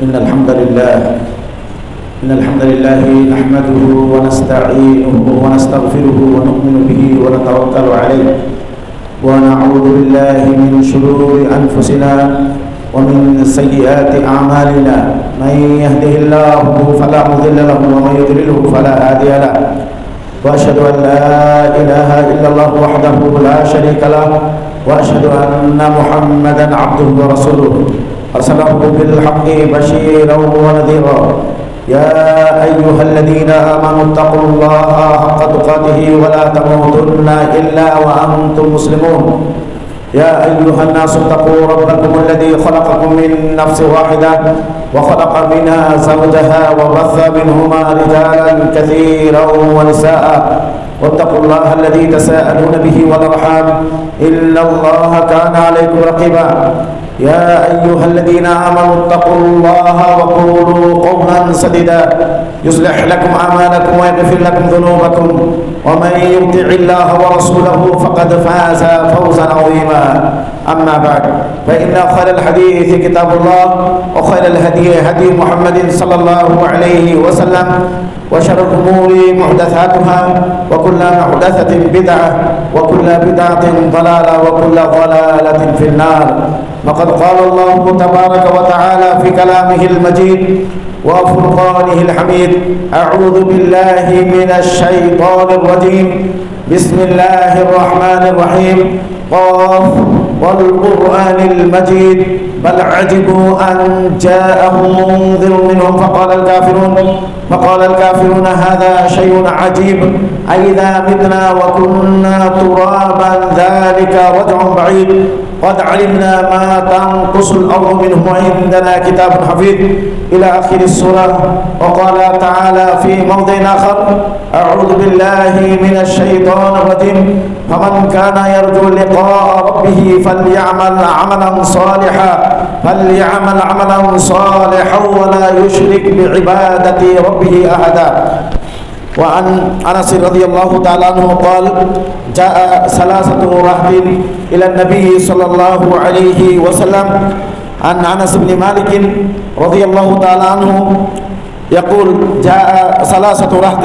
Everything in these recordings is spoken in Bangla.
إن الحمد لله نحمده ونستعينه ونستغفره ونؤمن به ونتوكل عليه ونعوذ بالله من شرور أنفسنا ومن سيئات أعمالنا. من يهده الله فلا مضل له ومن يضلله فلا هادي له. وأشهد أن لا إله إلا الله وحده لا شريك له وأشهد أن محمدا عبده ورسوله أرسله بالحق بشيرا ونذيرا. يا أيها الذين آمنوا اتقوا الله حق تقاته ولا تموتن إلا وأنتم مسلمون. يا أيها الناس اتقوا ربكم الذي خلقكم من نفس واحدة وخلق منها زوجها وبث منهما رجالا كثيرا ونساء واتقوا الله الذي تساءلون به والأرحام إن الله كان عليكم رقيبا. يا أيها الذين آمنوا اتقوا الله وقولوا قولا سديدا يصلح لكم أعمالكم ويغفر لكم ذنوبكم ومن يطع الله ورسوله فقد فاز فوزا عظيما. أما بعد فإن خير الحديث كتاب الله وخير الهدي هدي محمد صلى الله عليه وسلم وشر الأمور محدثاتها وكل محدثة بدعة وكل بدعة ضلالة وكل ضلالة في النار. فقد قال الله تبارك وتعالى في كلامه المجيد وفرقانه الحميد: أعوذ بالله من الشيطان الرجيم. بسم الله الرحمن الرحيم. قاف والقرآن المجيد بل عجبوا أن جاءهم منذر منهم فقال الكافرون هذا شيء عجيب أئذا متنا وكنا ترابا ذلك رجع بعيد قد علمنا ما تنقص الأرض منهم وعندنا كتاب حفيظ إلى آخر السورة. وقال تعالى في موضع آخر: أعوذ بالله من الشيطان الرجيم فمن كان يرجو لقاء ربه فليعمل عملا صالحا ولا يشرك بعبادة ربه أحدا. وعن أنس رضي الله تعالى عنه قال: جاء ثلاثة رهط إلى النبي صلى الله عليه وسلم. عن أنس بن مالك رضي الله تعالى عنه يقول: جاء ثلاثة رهط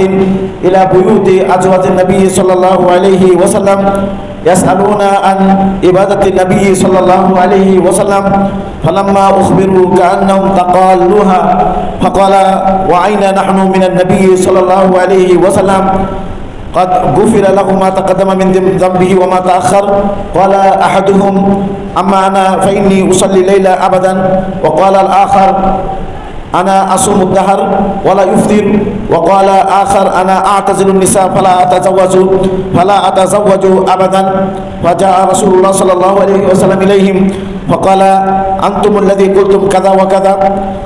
إلى بيوت أزواج النبي صلى الله عليه وسلم يسألون عن عبادة النبي صلى الله عليه وسلم، فلما أخبروا كأنهم تقالوها فقال: وأين نحن من النبي صلى الله عليه وسلم؟ قد غفر له ما تقدم من ذنبه وما تأخر. قال أحدهم: أما أنا فإني أصلي الليل أبدا. وقال الآخر: أنا أصوم الدهر ولا يفطر. وقال آخر: أنا أعتزل النساء فلا أتزوج أبدا. فجاء رسول الله صلى الله عليه وسلم إليهم فقال: أنتم الذي قلتم كذا وكذا،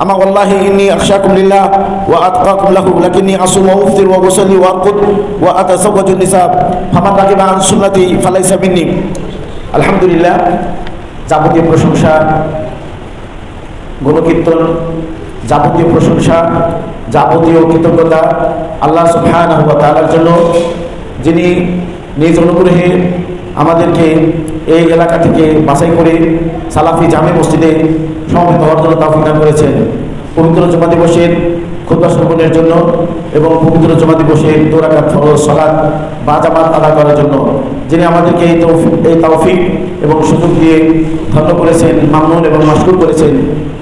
أما والله إني أخشاكم لله وأتقاكم له، لكني أصوم وأفطر وأصلي وأرقد وأتزوج النساء، فمن رغب عن سنتي فليس مني. আলহামদুলিল্লাহ, যাবতীয় প্রশংসা, গুণকীর্তন, যাবতীয় প্রশংসা, যাবতীয় কৃতজ্ঞতা আল্লাহ সুবহানাহু ওয়া তাআলার জন্য, যিনি নিজ অনুগ্রহে আমাদেরকে এই এলাকা থেকে বাছাই করে সালাফি জামে মসজিদে সমবেত হওয়ার জন্য তৌফিক দান করেছেন। পবিত্র জুমা দিবসের খুতবা শ্রবণের জন্য এবং পবিত্র জুমা দিবসের 2 রাকাত ফরজ সালাত বা জামাত আদায় করার জন্য যিনি আমাদেরকে এই তৌফিক এবং সুযোগ দিয়ে ধন্য করেছেন, মামনুন এবং মাশকুর করেছেন,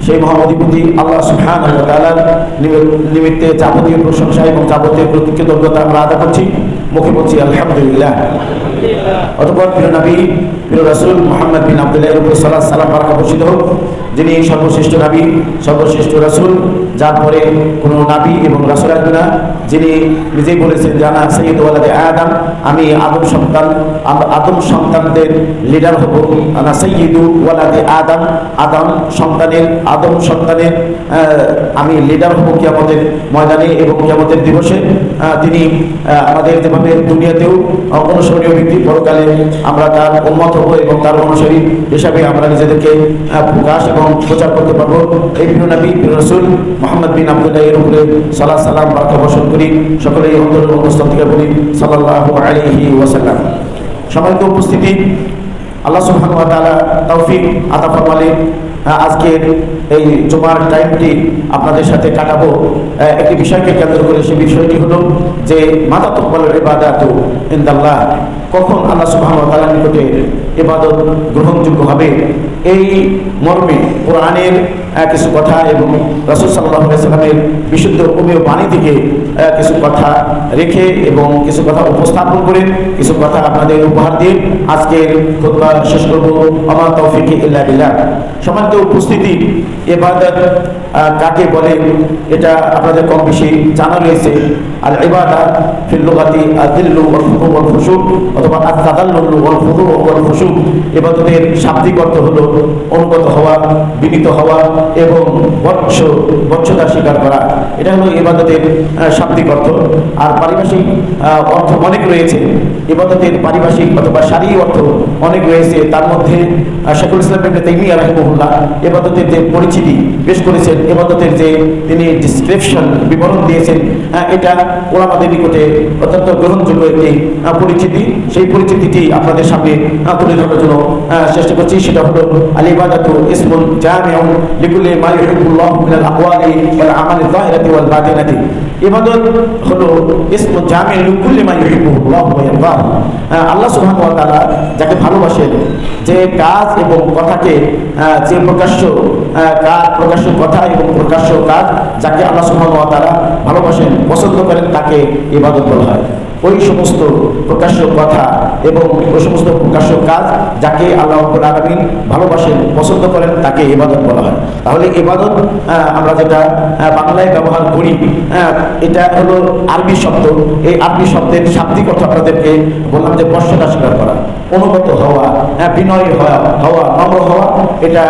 সেই মহাঅধিপতি আল্লাহ সুবহানাহু ওয়া তাআলার নিমিত্তে যাবতীয় প্রশংসা এবং যাবতীয় কৃতজ্ঞতা আমরা আদা করছি, মুখে বলছি আলহামদুলিল্লাহ। অতঃপর প্রিয় নবী, প্রিয় রাসূল মুহাম্মদ বিন আব্দুল্লাহর উপর সালাত সালাম বারাকা বর্ষিত হোক, যিনি সর্বশ্রেষ্ঠ নবী, সর্বশ্রেষ্ঠ রাসূল, যার পরে কোনো নবী এবং রাসূল আসবে না, যিনি নিজেই বলেছেন যে আনা সাইয়্যিদু ওয়ালাদি আদম, আমি আদম সন্তানদের লিডার হব। আনা সাইয়্যিদু ওয়ালাদি আদম, আদম সন্তানের আমি লিডার হব কিয়ামতের ময়দানে এবং কিয়ামতের দিবসে। তিনি আমাদের যেভাবে দুনিয়াতেও অনুসরণীয় ব্যক্তি, পরকালে আমরা তার উম্মত হব এবং তার অনুসারী হিসাবে আমরা নিজেদেরকে প্রকাশ এবং প্রচার করতে পারবো। এই প্রিয় নবী, প্রিয় রাসূল মুহাম্মদ বিন আব্দুল্লাহ এর উপরে সালাত সালাম বারাকা বর্ষণ করি। সকলেই অন্তরের অন্তঃস্থল থেকে বলি সাল্লাল্লাহু আলাইহি ওয়াসাল্লাম। সম্মানিত উপস্থিতি, আল্লাহ সুবহানাহু ওয়া তাআলা তৌফিক আতা ফরমালে আজকের এই জুমার টাইমটি আপনাদের সাথে কাটাবো একটি বিষয়কে কেন্দ্র করে। সেই বিষয়টি হলো যে মাতা তুকবালুল ইবাদাতু ইনদাল্লাহ, কখন আল্লাহ সুবহানাহু ওয়া তাআলার নিকটে ইবাদত গ্রহণযোগ্য হবে। এই মর্মে কোরআনের কিছু কথা এবং রাসূল সাল্লাল্লাহু আলাইহি ওয়াসাল্লামের বিশুদ্ধ উম্মীয় বাণী থেকে কিছু কথা রেখে এবং কিছু কথা উপস্থাপন করে কিছু কথা আপনাদের উপহার দিয়ে আজকের খুতবা শেষ করব। আমা তাওফীকি ইল্লা বিল্লাহ। সম্মানিত উপস্থিতি, ইবাদত কাকে বলে এটা আপনাদের কম বেশি জানা রয়েছে। আল ইবাদা ফিল লুগাতি আযিল্লু ওয়াল খুদু ওয়াল খুশু অথবা আত-তাদাল্লুল ওয়াল খুদু ওয়াল খুশু। ইবাদতের শাব্দিক অর্থ হলো অনুগত হওয়া, বিনীত হওয়া এবং বচ্চতা স্বীকার করা। এটা হলো ইবাদতের শাব্দিক অর্থ। আর পারিভাষিক অর্থ অনেক রয়েছে। ইবাদতের পারিভাষিক অথবা শারীরিক অর্থ অনেক রয়েছে। তার মধ্যে শাইখুল ইসলাম ইবনে তাইমিয়া রাহিমাহুল্লাহ ইবাদতের যে পরিচিতি পেশ করেছেন, ইবাদতের যে তিনি ডিসক্রিপশন বিবরণ দিয়েছেন, এটা ওলামাদের নিকটে অত্যন্ত গ্রহণযোগ্য একটি পরিচিতি। সেই পরিচিতিটি আপনাদের সামনে তুলে ধরার জন্য চেষ্টা করছি। সেটা হলো আল ইবাদাতু ইসমুন জামিউন লিকুল্লি মা ইউহিব্বুল্লাহু মিনাল আকওয়ালি ওয়াল আমালি যাহিরাতি ওয়াল বাতিনাতি। ইবাদত হলো ইসমুন জামিউন লিকুল্লি মা ইউহিব্বুল্লাহু ওয়া ইয়ারদাহু। আল্লাহ সুবহানাহু ওয়া তাআলা যাকে ভালোবাসেন, যে কাজ এবং কথাকে, যে প্রকাশ্য কথা এবং প্রকাশ্য কাজ যাকে আল্লাহ সুবহানাহু ওয়া তাআলা ভালোবাসেন, পছন্দ করেন, তাকে ইবাদত বলা হয়। ওই সমস্ত প্রকাশ্য কথা এবং ওই সমস্ত প্রকাশ্য কাজ যাকে আল্লাহ রাব্বুল আলামিন ভালোবাসেন, পছন্দ করেন, তাকে ইবাদত বলা হয়। তাহলে ইবাদত আমরা যেটা বাংলায় ব্যবহার করি, এটা হলো আরবি শব্দ। এই আরবি শব্দের শাব্দিক অর্থ আপনাদেরকে বললাম যে বশ্যতা স্বীকার করা, অনুগত হওয়া, বিনয়ী হওয়া, নম্র হওয়া, এটা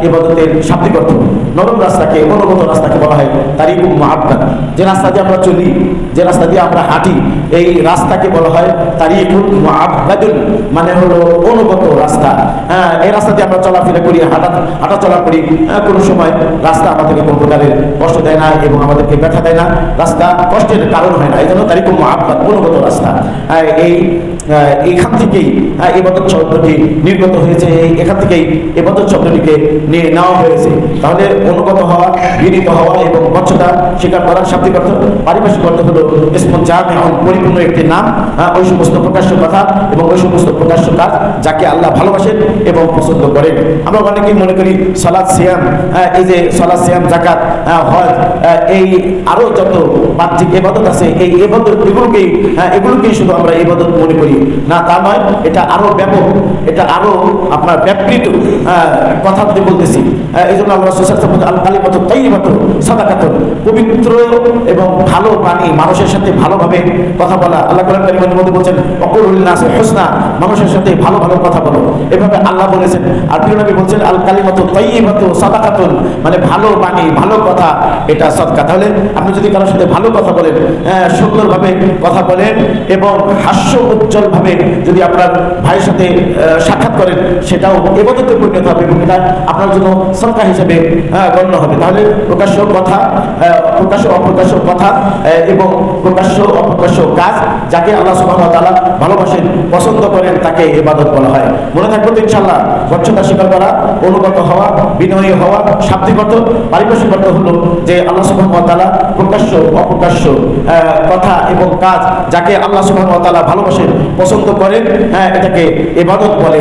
ইবাদতের শাব্দিক অর্থ। নরম রাস্তাকে, অনুগত রাস্তাকে বলা হয় তারিকুম মুআব্বাদ। যে রাস্তা দিয়ে আমরা চলি, যে রাস্তা দিয়ে আমরা হাঁটি, এই রাস্তাকে বলা হয় তারিকুল মুআব্বাদুন, মানে হলো অনুগত রাস্তা। এই রাস্তা দিয়ে আমরা চলাফেরা করি, হাঁটা চলা করি, কোনো সময় রাস্তা আমাদেরকে কোনো প্রকারের কষ্ট দেয় না এবং আমাদেরকে ব্যথা দেয় না, রাস্তা কষ্টের কারণ হয় না। এই জন্য তারিকুল মুআব্বাদ, অনুগত রাস্তা। এইখান থেকেই ইবাদত শব্দটি নির্গত হয়েছে, এখান থেকেই ইবাদত শব্দটিকে নিয়ে নেওয়া হয়েছে। তাহলে অনুগত হওয়া, বিনীত হওয়া এবং বচ্চতা স্বীকার করার শাব্দিক অর্থ। পারিভাষিক অর্থ হলো ইসমুন জামিউন, পরিপূর্ণ একটি নাম, ওই সমস্ত প্রকাশ্য কথা এবং ওই সমস্ত প্রকাশ্য কাজ যাকে আল্লাহ ভালোবাসেন এবং পছন্দ করেন। আমরা অনেকেই মনে করি সালাত, সিয়াম, এই যে সালাত, সিয়াম, যাকাত, হজ, এই আরো যত বাহ্যিক ইবাদত আছে, এই ইবাদত এগুলোকেই শুধু আমরা ইবাদত মনে করি। না, তা নয়। এটা আরো ব্যাপক, এটা আরো আপনার ব্যাপৃত কথা বলতেছি। এই জন্য আমরা আল কালিমাতু তাইয়্যিবাতু সাদাকাতুন, পবিত্র এবং ভালো বাণী, মানুষের সাথে ভালোভাবে কথা বলা। আল্লাহ কোরআন কারীমের মধ্যে বলেছেন ওয়াকুলু লিন-নাসি হুসনা, মানুষের সাথে ভালো কথা বলো, এভাবে আল্লাহ বলেছেন। আর প্রিয় নবী বলছেন আল কালিমাতু তাইয়্যিবাতু সাদাকাতুন, মানে ভালো বাণী, ভালো কথা, এটা সাদকা। তাহলে আপনি যদি কারোর সাথে ভালো কথা বলেন, সুন্দরভাবে কথা বলেন এবং হাস্য উজ্জ্বল ভাবে যদি আপনার ভাইয়ের সাথে সাক্ষাৎ করেন, সেটাও ইবাদতে পরিণত হবে এবং এটা আপনার জন্য সাদকা হিসেবে গণ্য হবে। তাহলে প্রকাশ্য কথা, প্রকাশ্য অপ্রকাশ্য কথা এবং প্রকাশ্য অপ্রকাশ্য কাজ যাকে আল্লাহ সুবহানাহু ওয়া তাআলা ভালোবাসেন, পছন্দ করেন, তাকে ইবাদত বলা হয়। মনে থাকবে তো ইনশাআল্লাহ। বচ্চতা স্বীকার করা, অনুগত হওয়া, বিনয়ী হওয়া, শাব্দিক অর্থ। পারিভাষিক অর্থ হলো যে আল্লাহ সুবহানাহু ওয়া তাআলা প্রকাশ্য অপ্রকাশ্য কথা এবং কাজ যাকে আল্লাহ সুবহানাহু ওয়া তাআলা ভালোবাসেন, পছন্দ করেন, এটাকে ইবাদত বলে।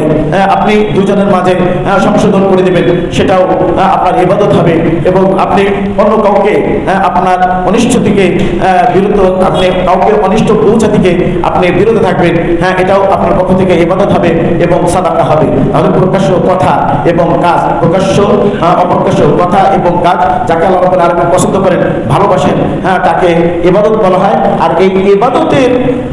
আপনি দুজনের মাঝে সংশোধন করে দেবেন, সেটাও আপনার ইবাদত হবে। এবং আপনি অন্য কাউকে আপনার অনিষ্ট থেকে বিরত, আপনি কাউকে অনিষ্ট পৌঁছা থেকে আপনি বিরত থাকবেন, এটাও আপনার পক্ষ থেকে ইবাদত হবে এবং সাদাকা হবে। তাহলে প্রকাশ্য কথা এবং কাজ, প্রকাশ্য অপ্রকাশ্য কথা এবং কাজ যাকে আল্লাহ রাব্বুল আলামিন পছন্দ করেন, ভালোবাসেন, তাকে ইবাদত বলা হয়। আর এই ইবাদতের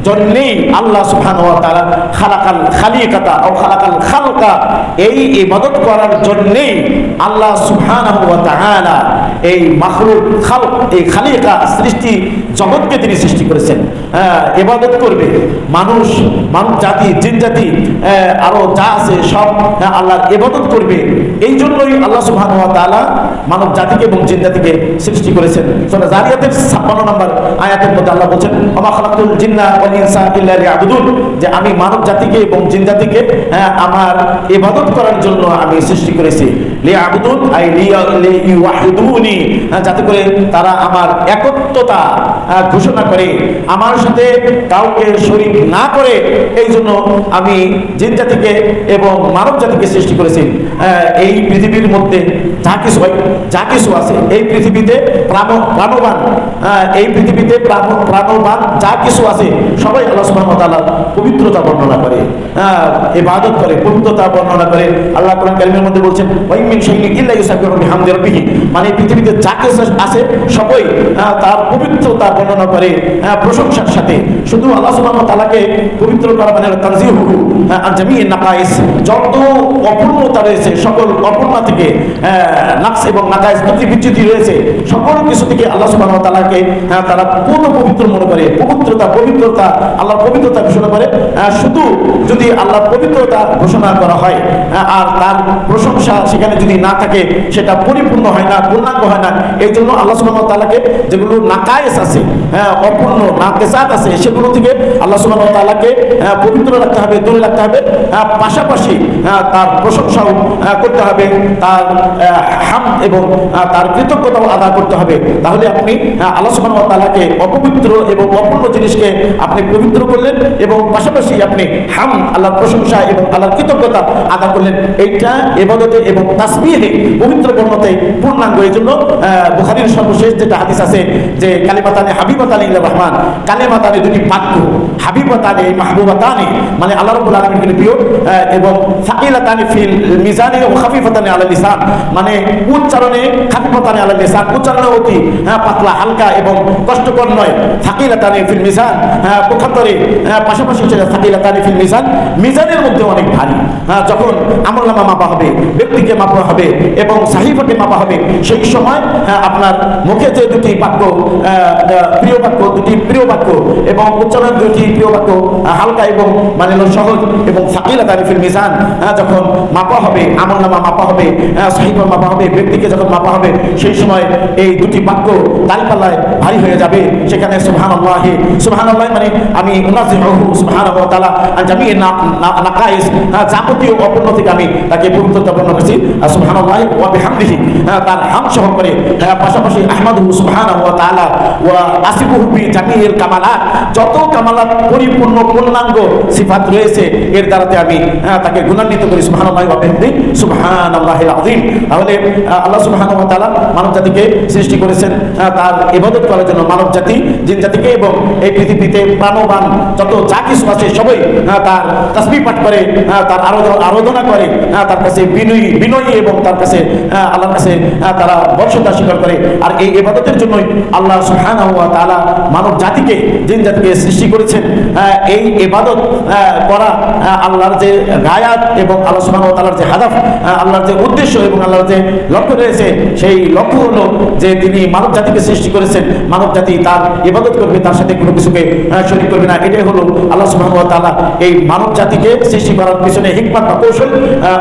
জন্যই আল্লাহ সুবহানাহু ওয়া তাআলা খালাকাল খালিকাতা ও খালাকাল খালকা, এই ইবাদত করার জন্যই আল্লাহ সুবহানাহু ওয়া তাআলা এই মাখলুক খালক, এই খালিকা সৃষ্টি জগৎকে তিনি সৃষ্টি করেছেন ইবাদত করবে। মানুষ, মানব জাতি, জিন জাতি, আরো যা আছে সব আল্লাহর ইবাদত করবে। এই জন্যই আল্লাহ সুবহানাহু ওয়া তাআলা মানব জাতিকে এবং জিন জাতিকে সৃষ্টি করেছেন। সূরা যারিয়াতের 56 নম্বর আয়াতের মধ্যে আল্লাহ বলেন, ওমা খালাকতুল জিন্না ওয়াল ইনসা ইল্লা লিয়াবুদুন, যে আমি মানব জাতিকে এবং জিন জাতিকে আমার ইবাদত করার জন্য আমি সৃষ্টি করেছি। লিয়াবুদুন আই লিইওয়াহিদুনি, যাতে করে তারা আমার একত্বতা ঘোষণা করে, আমার সাথে কাউকে শরীক না করে। এই জন্য আমি জিন জাতিকে এবং মানব জাতিকে সৃষ্টি করেছি। এই পৃথিবীর মধ্যে যা কিছু হয়, যা কিছু আছে এই পৃথিবীতে প্রাণবান, এই পৃথিবীতে প্রাণবান যা কিছু আছে সবাই আল্লাহ সুবহানাহু ওয়া তাআলার পবিত্রতা বর্ণনা করে, ইবাদত করে, পবিত্রতা বর্ণনা করে। আল্লাহ কোরআন কারীমের মধ্যে বলছেন, ওয়া ইন মিন শাইইন ইল্লা ইউসাব্বিহু বিহামদি রাব্বিহি, মানে পৃথিবীতে যা কিছু আছে সবাই তার পবিত্রতা বর্ণনা করে প্রশংসার সাথে। শুধু আল্লাহ সুবহানাহু ওয়া তাআলাকে পবিত্র করা মানে তানজিহুহু আন জামিইন নাকাইস, যত অপূর্ণতা রয়েছে সকল অপূর্ণতা থেকে, নাকস এবং নাকাইস ত্রুটি বিচ্যুতি রয়েছে সকল কিছু থেকে আল্লাহ সুবহানাহু ওয়া তাআলাকে তারা পূর্ণ পবিত্র মনে করে। পবিত্রতা আল্লাহর পবিত্রতা ঘোষণা করে। শুধু যদি আল্লাহর পবিত্রতা ঘোষণা করা হয় আর তার প্রশংসা সেখানে যদি না থাকে, সেটা পরিপূর্ণ হয় না, পূর্ণাঙ্গ হয় না। এই জন্য আল্লাহ সুবহানাহু ওয়া তাআলাকে যেগুলো নাকায়েস আছে, অপূর্ণ নাকেসাত আছে, সেগুলো থেকে আল্লাহ সুবহানাহু ওয়া তাআলাকে পবিত্র রাখতে হবে, দূরে রাখতে হবে। পাশাপাশি তার প্রশংসাও করতে হবে, তার হামদ এবং তার কৃতজ্ঞতাও আদায় করতে হবে। তাহলে আপনি আল্লাহ সুবহানাহু ওয়া তাআলাকে অপবিত্র এবং অপূর্ণ জিনিসকে আপনি পবিত্র করলেন এবং পাশাপাশি আপনি হামদ, আল্লাহর প্রশংসা এবং আল্লাহর কৃতজ্ঞতা আদায় করলেন। এইটা ইবাদতে এবং তাসবিহে পবিত্র বর্ণতে পূর্ণাঙ্গ। এই জন্য বুখারীর সর্বশেষ যেটা হাদিস আছে যে কালিমাতানি হাবিবাতানি ইলা রহমান, কালিমাতানি দুটি বাক্য, হাবিবাতানি মাহবুবাতানি মানে আল্লাহ রাব্বুল আলামিনের প্রিয়, এবং সাকিলাতানি ফিল মিজানি ওয়া খাফিফাতানি আলা লিসান, মানে উচ্চারণে খাফিফাতানি আলা লিসান, উচ্চারণে অতি পাতলা হালকা এবং কষ্টকর নয়। সাকিলাতানি ফিল মিজান, পক্ষান্তরে পাশাপাশি হচ্ছে সাকিলাতানি ফিল মিজান, মিজানের মধ্যে অনেক ভারী। যখন আমলনামা মাপা হবে, ব্যক্তিকে মাপা হবে এবং সাহিফাকে মাপা হবে, সেই সময় আপনার মুখে যে দুটি বাক্য, প্রিয় বাক্য, দুটি প্রিয় বাক্য এবং উচ্চারণ দুটি প্রিয় বাক্য হালকা এবং মানে সহজ এবং সাকিলাতানি ফিল মিজান, যখন মাপা হবে, আমলনামা মাপা হবে, সাহিফা মাপা হবে, ব্যক্তিকে যখন মাপা হবে, সেই সময় এই দুটি বাক্য দাঁড়িপাল্লায় ভারী হয়ে যাবে। সেখানে সুবহানাল্লাহ, সুবহানাল্লাহ মানে আমি উনাজিহু সুবহানাহু ওয়া তাআলা আন জামিইন নাকাইস, যাবতীয় অপূর্ণ থেকে আমি তাকে পবিত্রতা বর্ণনা করেছি। সুবহানাল্লাহ ওয়া বিহামদিহি, তার হামদ সহকারে, পাশাপাশি আহমাদুহু সুবহানাহু ওয়া তাআলা ওয়া আসিফুহু বি জামিইল কামালাত, যত কামালাত পরিপূর্ণ পূর্ণাঙ্গ সিফাত রয়েছে এর দ্বারাতে আমি তাকে গুণান্বিত করি। সুবহানাল্লাহ ওয়া বিহামদিহি সুবহানাল্লাহিল আযীম। তাহলে আল্লাহ সুবহানাহু ওয়া তাআলা মানব জাতিকে সৃষ্টি করেছেন তার ইবাদত করার জন্য, মানব জাতি, জিন জাতিকে এবং এই পৃথিবীতে প্রাণবান যত যা কিছু আছে সবাই তার তাসবিহ পাঠ করে, তার আরাধনা করে, তার কাছে বিনয়ী এবং তার কাছে আল্লাহর কাছে তারা বর্ষতা স্বীকার করে। আর এই ইবাদতের জন্যই আল্লাহ সুবহানাহু ওয়া তাআলা মানব জাতিকে, জিন জাতিকে সৃষ্টি করেছেন। এই ইবাদত করা আল্লাহর যে গায়াত এবং আল্লাহ সুবহানাহু ওয়া তাআলার যে হাদাফ, আল্লাহর যে উদ্দেশ্য এবং আল্লাহর যে লক্ষ্য রয়েছে, সেই লক্ষ্য হলো যে তিনি মানব জাতিকে সৃষ্টি করেছেন, মানব জাতি তার ইবাদত করবে, তার সাথে কোনো কিছুকে শরীক করবে না। এটাই হলো আল্লাহ সুবহানাহু ওয়া তাআলা এই মানব জাতিকে সৃষ্টি করার পিছনে হিকমত বা কৌশল।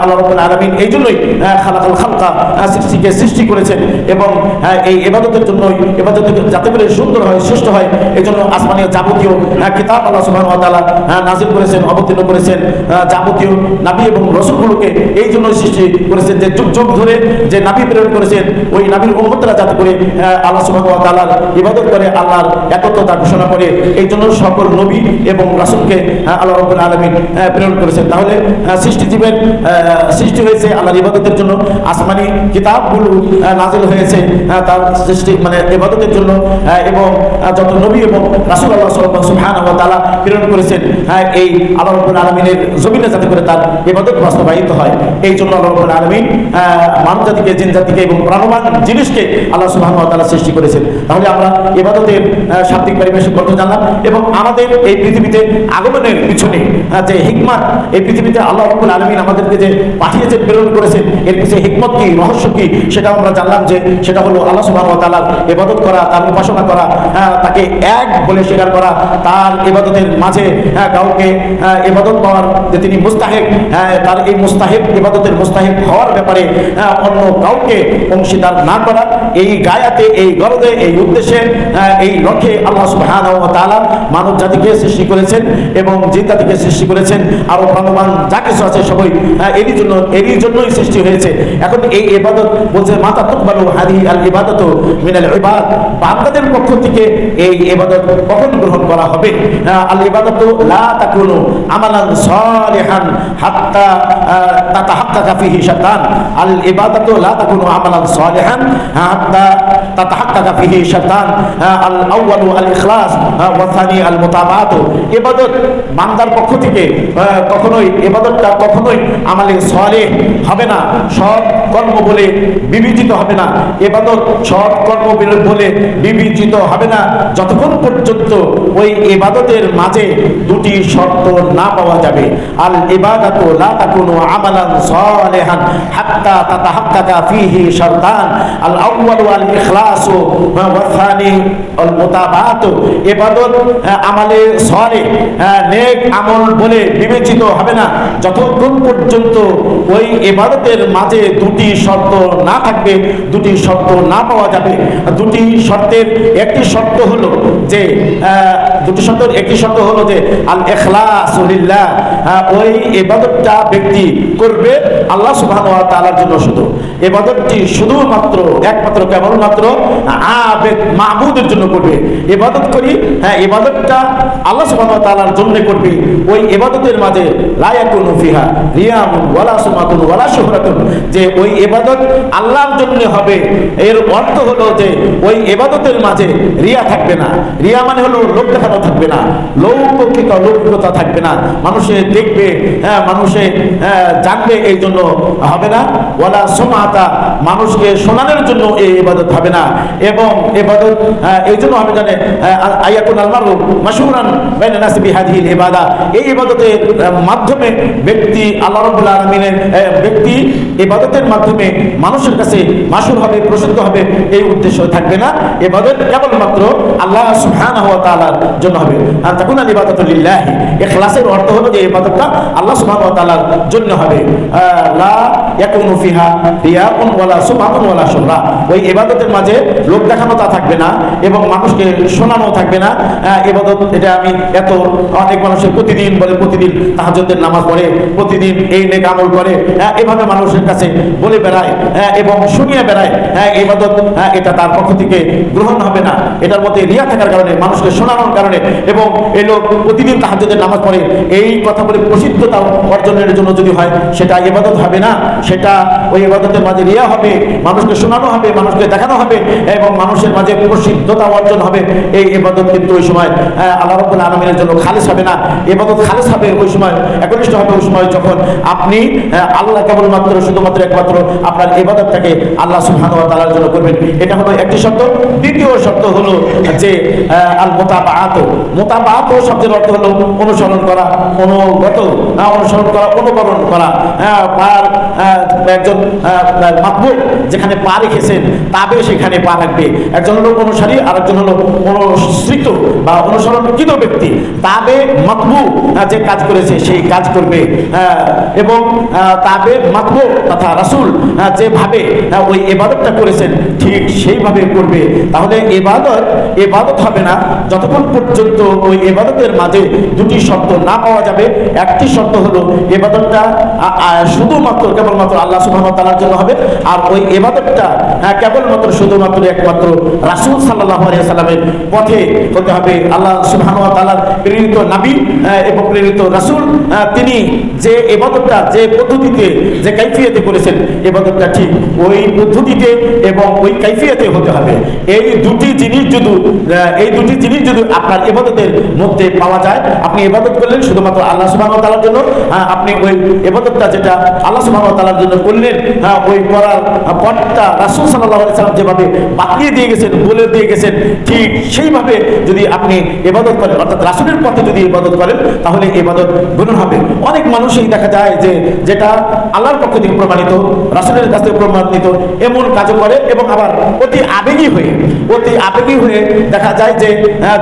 আল্লাহ রাব্বুল আলামিন এই জন্যই খালাকাল খালকা, সৃষ্টিকে সৃষ্টি করেছেন এবং এই ইবাদতের জন্য, ইবাদত যাতে করে সুন্দর হয়, শ্রেষ্ঠ হয়, এই জন্য আসমানীয় যাবতীয় কিতাব আল্লাহ সুবহানাহু ওয়া তাআলা নাযিল করেছেন, অবতীর্ণ করেছেন। যাবতীয় নবী এবং রাসূলগুলোকে এই জন্য সৃষ্টি করেছেন যে যুগ যুগ ধরে যে নবী প্রেরণ করেছেন, ওই নবীর উম্মতরা যাতে করে আল্লাহ সুবহানাহু ওয়া তাআলার ইবাদত করে, আল্লাহর একত্বতা ঘোষণা করে, এই জন্য সকল নবী এবং রাসূলকে আল্লাহ রাব্বুল আলামিন প্রেরণ করেছেন। তাহলে সৃষ্টিজীবের সৃষ্টি হয়েছে আল্লাহর ইবাদতের জন্য, আসমানি কিতাবগুলো নাযিল হয়েছে তার সৃষ্টি মানে ইবাদতের জন্য, এবং যত নবী এবং রাসূল আল্লাহ সুবহানাহু ওয়া তাআলা প্রেরণ করেছেন এই আল্লাহ রাব্বুল আলামিনের জমিনে যাতে করে তার ইবাদত বাস্তবায়িত হয়। এই জন্য আল্লাহ রাব্বুল আলামিন মানব জাতিকে, জিন জাতিকে এবং প্রাণবান জিনিসকে আল্লাহ সুবহানাহু ওয়া তাআলা সৃষ্টি করেছেন। তাহলে আমরা ইবাদতের শাব্দিক পরিবেশের কথা জানলাম এবং আমাদের এই পৃথিবীতে আগমনের পিছনে যে হিকমত, এই পৃথিবীতে আল্লাহ রাব্বুল আলামিন আমাদেরকে যে পাঠিয়েছেন, প্রেরণ করেছেন, এর পিছনে হিকমত কি, রহস্য কি, সেটা আমরা জানলাম। বলেছিলাম যে সেটা হলো আল্লাহ সুবহানাহু ওয়া তাআলার ইবাদত করা, তার উপাসনা করা, তাকে এক বলে স্বীকার করা, তার ইবাদতের মাঝে কাউকে ইবাদত পাওয়ার যে তিনি মুস্তাহিক, তার এই মুস্তাহিক ইবাদতের মুস্তাহিক হওয়ার ব্যাপারে অন্য কাউকে অংশীদার না করা। এই গায়াতে, এই গরদে, এই উদ্দেশ্যে, এই লক্ষ্যে আল্লাহ সুবহানাহু ওয়া তাআলা মানব জাতিকে সৃষ্টি করেছেন এবং জিন জাতিকে সৃষ্টি করেছেন। আরো প্রাণবান যা কিছু আছে সবই এরই জন্যই সৃষ্টি হয়েছে। এখন এই ইবাদত বলছে মাতা তুকবালু হাদিহি আল ইবাদাতু মিনাল ইবাদ, বান্দাদের পক্ষ থেকে এই ইবাদত কখন গ্রহণ করা হবে? আল ইবাদাতু লা তাকুনু আমালান সালিহান হাত্তা তাতাহাক্কাকা ফিহি শারতান। আল ইবাদাতু লা তাকুনু আমালান সালিহান হাত্তা তাতাহাক্কাকা ফিহি শারতান। আল আউয়ালু আল ইখলাস ওয়া থানি আল মুতাবাআত। ইবাদত বান্দার পক্ষ থেকে কখনোই ইবাদতটা কখনোই আমালে সালেহ হবে না, সৎ কর্ম বলে বিবেচিত হবে না। ইবাদত সৎ কর্ম বলে বিবেচিত হবে না যতক্ষণ পর্যন্ত ওই ইবাদতের মাঝে দুটি শর্ত না পাওয়া যাবে। আল ইবাদাতু লা তাকুনু আমালান সালিহান হাত্তা তাতাহাক্কাকা ফিহি শারতান। আল আউয়ালু আল ইখলাসু ওয়া থানি আল মুতাবাআত। ইবাদত আমালে সালেহ, নেক আমল বলে বিবেচিত হবে না যতক্ষণ পর্যন্ত ওই ইবাদতের মাঝে দুটি শর্ত না থাকবে, দুটি শর্ত না পাওয়া যাবে। দুটি শর্তের একটি শর্ত হলো যে আল ইখলাসু লিল্লাহ, ওই ইবাদতটা ব্যক্তি করবে আল্লাহ সুবহানাহু ওয়া তাআলার জন্য শুধু। ইবাদতটি শুধুমাত্র একমাত্র কেবলমাত্র আবেদ মাবুদের জন্য করবে। ইবাদত করি, ইবাদতটা আল্লাহ সুবহানাহু ওয়া তাআলার জন্য করবে। ওই ইবাদতের মাঝে লা ইয়াকুনু ফিহা রিয়াউন ওয়ালা সুমাতুন ওয়ালা শুহরাতুন, যে ওই ইবাদত আল্লাহর জন্য হবে। এর অর্থ হলো যে ওই ইবাদতের মাঝে রিয়া থাকবে না। রিয়া মানে হলো লোক দেখানো থাকবে না, লৌকিকতা থাকবে না, মানুষে দেখবে, মানুষে জানবে এই জন্য হবে না। ওয়ালা সুমাতা, মানুষকে শোনানোর জন্য এই ইবাদত হবে না। এবং ইবাদত এই জন্য হবে জানে আয়াকুন আল মারু মাশহুরান বাইনা নাস বিহাদিহিল ইবাদা, এই ইবাদতের মাধ্যমে ব্যক্তি আল্লাহ রাব্বুল আলামিনের ব্যক্তি ইবাদতের মাধ্যমে মানুষের কাছে মাশহুর হবে, প্রসিদ্ধ হবে, এই উদ্দেশ্য থাকবে না। ইবাদত কেবলমাত্র আল্লাহ সুবহানাহু ওয়া তাআলার জন্য হবে। আর তাকুন আল ইবাদাতু লিল্লাহ, ইখলাসের অর্থ হলো যে ইবাদতটা আল্লাহ সুবহানাহু ওয়া তাআলার জন্য হবে। লা ইয়াকুনু ফিহা রিয়াউন ওয়ালা সুমাতুন ওয়ালা শুহরা, ওই ইবাদতের মাঝে লোক দেখানো তা থাকবে না এবং মানুষকে শোনানো থাকবে না। ইবাদত এটা আমি অনেক মানুষের প্রতিদিন বলে, প্রতিদিন তাহাজ্জুদের নামাজ পড়ে, প্রতিদিন এই নেক আমল করে, এভাবে মানুষের কাছে বলে বেড়ায় এবং শুনিয়ে বেড়ায়, ইবাদত এটা তার পক্ষ থেকে গ্রহণ হবে না। এটার মধ্যে রিয়া থাকার কারণে, মানুষকে শোনানোর কারণে, এবং এই লোক প্রতিদিন তাহাজ্জুদের নামাজ পড়ে, এই কথা বলে প্রসিদ্ধতা অর্জনের জন্য যদি হয় সেটা ইবাদত হবে না। সেটা ওই ইবাদতের মাঝে রিয়া হবে, মানুষকে শোনানো হবে, মানুষকে দেখানো হবে এবং মানুষের মাঝে প্রসিদ্ধতা অর্জন হবে। এই ইবাদত কিন্তু ওই সময় আল্লাহ রাব্বুল আলামিনের জন্য খালিস হবে না। ইবাদত খালিস হবে ওই সময়, একনিষ্ঠ হবে ওই সময় যখন আপনি আল্লাহ কেবলমাত্র শুধুমাত্র একমাত্র আপনার ইবাদতটাকে আল্লাহ সুবহানাহু ওয়া তাআলার জন্য করবেন। এটা হলো একটি শর্ত। দ্বিতীয় শর্ত হলো যে আল মুতাবাআত। মুতাবাআত শব্দের অর্থ হলো অনুসরণ করা, অনুসরণ করা, অনুকরণ করা। একজন মাতবুর যেখানে পা রেখেছেন তাবে সেখানে পা রাখবে। একজন হলো অনুসারী, আরেকজন হলো অনুসৃত বা অনুসরণকৃত ব্যক্তি। তাবে মাতবু যে কাজ করেছে সেই কাজ করবে এবং তাবে মাতবু তথা রাসূল যেভাবে ওই ইবাদতটা করেছেন ঠিক সেইভাবে করবে। তাহলে ইবাদত হবে না যতক্ষণ পর্যন্ত ওই ইবাদতের মাঝে দুটি শর্ত না পাওয়া যাবে। একটি শর্ত হলো ইবাদতটা শুধুমাত্র কেবলমাত্র আল্লাহ সুবহানাহু ওয়া তাআলার জন্য হবে, আর ওই ইবাদতটা কেবলমাত্র শুধুমাত্র একমাত্র রাসূল সাল্লাল্লাহু আলাইহি ওয়াসাল্লামের পথে হতে হবে। আল্লাহ সুবহানাহু ওয়া তাআলার প্রেরিত নবী এবং প্রেরিত রাসূল তিনি যে ইবাদতটা যে পদ্ধতিতে যে কাইফিয়তে করেছেন, ইবাদতটা ঠিক ওই পদ্ধতিতে এবং ওই কাইফিয়তে হতে হবে। এই দুটি জিনিস যদি আপনার ইবাদতের মধ্যে পাওয়া যায়, আপনি ইবাদত করলেন শুধুমাত্র আল্লাহ সুবহানাহু ওয়া তাআলার জন্য, আপনি ওই ইবাদতটা যেটা আল্লাহ সুবহানাহু ওয়া তাআলা তাআলার জন্য করলেন, ওই করার পথটা রাসূল সাল্লাল্লাহু আলাইহি সাল্লাম যেভাবে বাতলিয়ে দিয়ে গেছেন, বলে দিয়ে গেছেন, ঠিক সেইভাবে যদি আপনি ইবাদত করেন, অর্থাৎ রাসূলের পথে যদি ইবাদত করেন, তাহলে ইবাদত গ্রহণ হবে। অনেক মানুষই দেখা যায় যে যেটা আল্লাহর পক্ষ থেকে প্রমাণিত, রাসূলের কাছ থেকে প্রমাণিত এমন কাজও করে, এবং আবার অতি আবেগী হয়ে দেখা যায় যে